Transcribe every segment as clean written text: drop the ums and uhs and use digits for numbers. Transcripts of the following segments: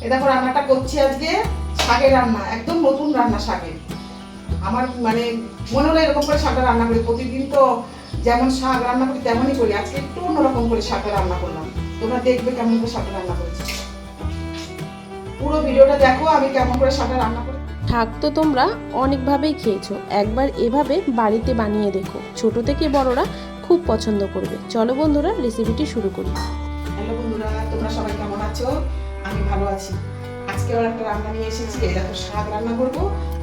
এই দেখো রান্নাটা করছি আজকে শাকের রান্না, একদম নতুন রান্না শাকের। আমার মানে মনে হলো এরকম করে শাকটা রান্না করি, প্রতিদিন তো যেমন শাক রান্না করি তেমনই করি, আজকে একটু অন্যরকম করে শাকটা রান্না করলাম। তোমরা দেখবে কেমন করে শাকটা রান্না করেছি, পুরো ভিডিওটা দেখো আমি কেমন করে শাকটা রান্না করি। শাক তো তোমরা অনেকভাবেই খেয়েছো, একবার এভাবে বাড়িতে বানিয়ে দেখো, ছোট থেকে বড়রা খুব পছন্দ করবে। চলো বন্ধুরা রেসিপিটি শুরু করি। হ্যালো বন্ধুরা, তোমরা সবাই কেমন আছো? আমি ভালো আছি। আজকে আবার একটা রান্না নিয়ে এসেছি, এই দেখো শাক রান্না করবো।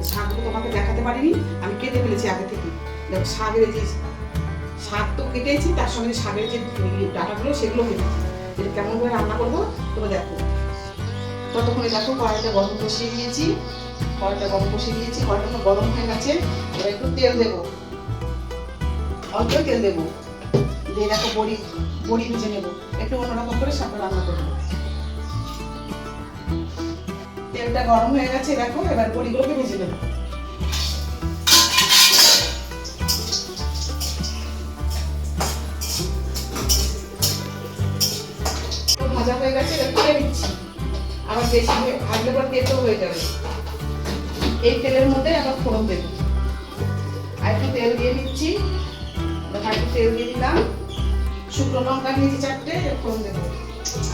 শাকগুলো তোমাকে দেখাতে পারিনি, আমি কেটে ফেলেছি আগে থেকে। দেখো শাকের যে শাক তো কেটেছি, তার সঙ্গে শাকের যে ডাটাগুলো সেগুলো কেটেছি। এটা কেমন করে রান্না করবো তোমরা দেখো। ততক্ষণে দেখো কড়াইটা গরম বসিয়ে দিয়েছি, কড়াইটা গরম হয়ে গেছে। এবার একটু তেল দেবো, অল্প তেল দেবো, দিয়ে দেখো বড়ি ভেজে নেবো। একটু অন্যরকম করে শাকটা রান্না করবো। তেলটা গরম হয়ে গেছে, দেখো এবার বড়িগুলোকে ভেজে নেবো। ভাজা হয়ে গেছে, এবার তুলে নিচ্ছি। আবার বেশি ভাজলে পর তেতো হয়ে যাবে। এই তেলের মধ্যে আবার ফোড়ন দেবো, আর একটু তেল দিয়ে দিচ্ছি। একটু তেল দিয়ে দিলাম, শুকনো লঙ্কা নিয়েছি 4টে, ফোড়ন দেবো।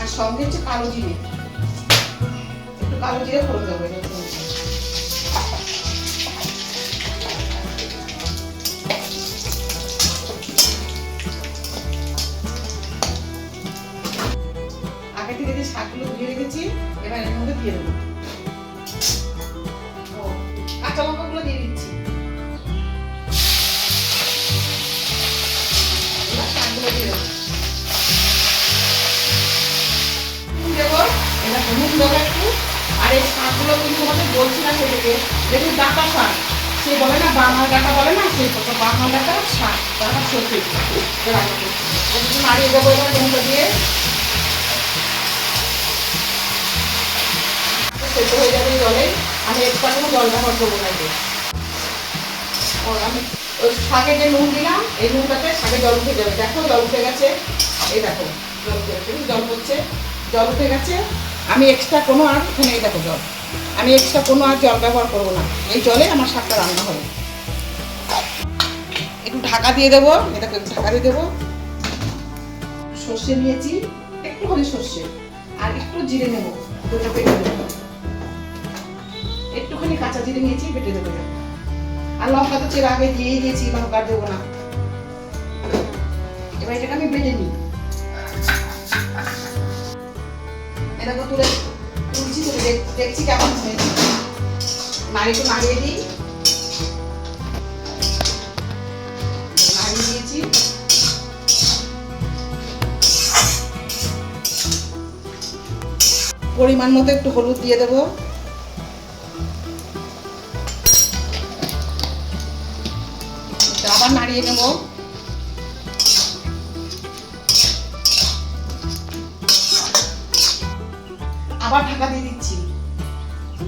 আর সঙ্গে হচ্ছে কালো জিরে, একটু কালো জিরে ফোড়ন দেবো। আগে থেকে যে শাকগুলো ধুয়ে রেখেছি, এবার এর মধ্যে দিয়ে দেবো। কাঁচা লঙ্কাগুলো দিয়ে দিচ্ছি। শাকগুলো দিয়ে দেবো, নুন দেবো একটু। আর এই শাকগুলো কিন্তু তোমাদের বলছি না সেটাকে, দেখুন ডাঁটা শাক, সে বলে না বাংলা ডাঁটা বলে না, সেই বাংলা ডাঁটা শাক, ডাঁটা সত্যি রান্না করছি। নাড়িয়ে দেবো এবার নুনটা দিয়ে, সেদ্ধ হয়ে যাবে জলে। আমি একটু জল ব্যবহার করবো না। আমি ওই শাকে যে নুন দিলাম, এই নুনটাতে শাকে জল উঠে যাবে। দেখো জল উঠে গেছে, এই দেখো জল উঠে গেছে, জল উঠে গেছে। আমি এক্সট্রা কোনো আর এখানে এই দেখো জল, আমি এক্সট্রা কোনো আর জল ব্যবহার করবো না। এই জলে আমার শাকটা রান্না হবে। একটু ঢাকা দিয়ে দেবো, এটাকে ঢাকা দিয়ে দেবো। সর্ষে নিয়েছি, একটুখানি সর্ষে আর একটু জিরে নেবো, দুটো বেটে দেবো। একটুখানি কাঁচা জিরে নিয়েছি, বেটে দেবো। আর লঙ্কা তো চেরা আগে দিয়ে দিয়েছি, লঙ্কা দেবো না। এবার এটাকে আমি বেটে নিই। এটাকে তুলছি, দেখছি কেমন হয়েছে। একটু নাড়িয়ে দিই, নাড়িয়ে দিয়েছি। পরিমাণ মতো একটু হলুদ দিয়ে দেবো। আবার নাড়িয়ে নেব। আবার ঢাকা দিয়ে দিচ্ছি,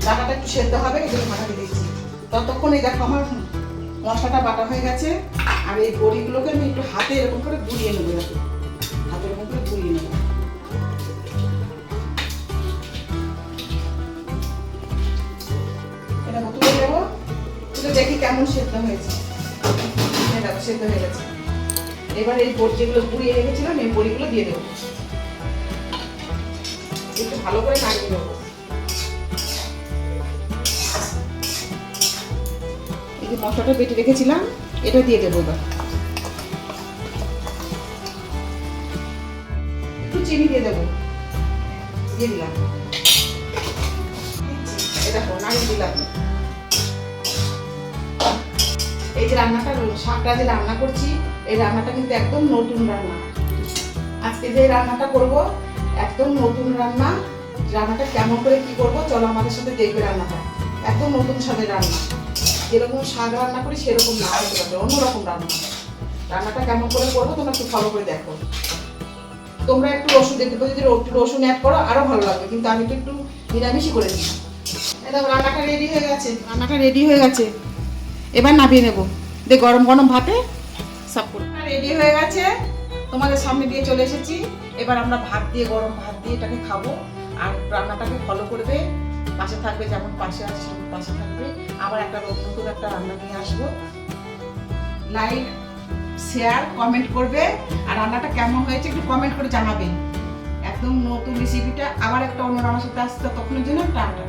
ডাটাটা একটু সেদ্ধ হবে, এই জন্য ঢাকা দিয়ে দিচ্ছি। ততক্ষণ এই দেখো আমার মশলাটা বাটা হয়ে গেছে। আর এই বড়িগুলোকে আমি একটু হাতে এরকম করে গুলিয়ে নেবো, হাতে এরকম করে গুলিয়ে নেবো। এটা তুলে দেবো, তুলে দেখি কেমন সেদ্ধ হয়েছে। সেদ্ধ হয়ে গেছে। এবার এই বড়ি যেগুলো গুঁড়িয়ে রেখেছিলাম, এই বড়িগুলো দিয়ে দেবো। একটু ভালো করে নাড়িয়ে দেবো। এই যে মশলাটা বেটে রেখেছিলাম, এটা দিয়ে দেবো। এবার একটু চিনি দিয়ে দেবো, দিয়ে দিলাম। এই দেখো নাড়িয়ে দিলাম। এই যে রান্নাটা, শাকটা যে রান্না করছি, এই রান্নাটা কিন্তু একদম নতুন রান্না। আজকে যে রান্নাটা করব একদম নতুন রান্না। রান্নাটা কেমন করে কি করব চলো আমাদের সাথে দেখবে। রান্নাটা একদম নতুন স্বাদের রান্না, যেরকম শাক রান্না করি সেরকম না, হতে পারে অন্যরকম রান্না। রান্নাটা কেমন করে করবো তোমরা একটু ফলো করে দেখো। তোমরা একটু রসুন দেখতে পাচ্ছ, যদি একটু রসুন অ্যাড করো আরো ভালো লাগবে, কিন্তু আমি তো একটু নিরামিষই করে দিই। দেখো রান্নাটা রেডি হয়ে গেছে, রান্নাটা রেডি হয়ে গেছে। এবার নামিয়ে নেবো, দিয়ে গরম গরম ভাতে সার্ভ করব। রেডি হয়ে গেছে, তোমাদের সামনে দিয়ে চলে এসেছি। এবার আমরা ভাত দিয়ে, গরম ভাত দিয়ে এটাকে খাবো। আর রান্নাটাকে ফলো করবে, পাশে থাকবে, যেমন পাশে আছে সেরকম পাশে থাকবে। আবার একটা নতুন একটা রান্না নিয়ে আসবো। লাইক, শেয়ার, কমেন্ট করবে, আর রান্নাটা কেমন হয়েছে একটু কমেন্ট করে জানাবে। একদম নতুন রেসিপিটা আবার একটা অন্য রান্নার সাথে আসছে, তখনের জন্য টাটা।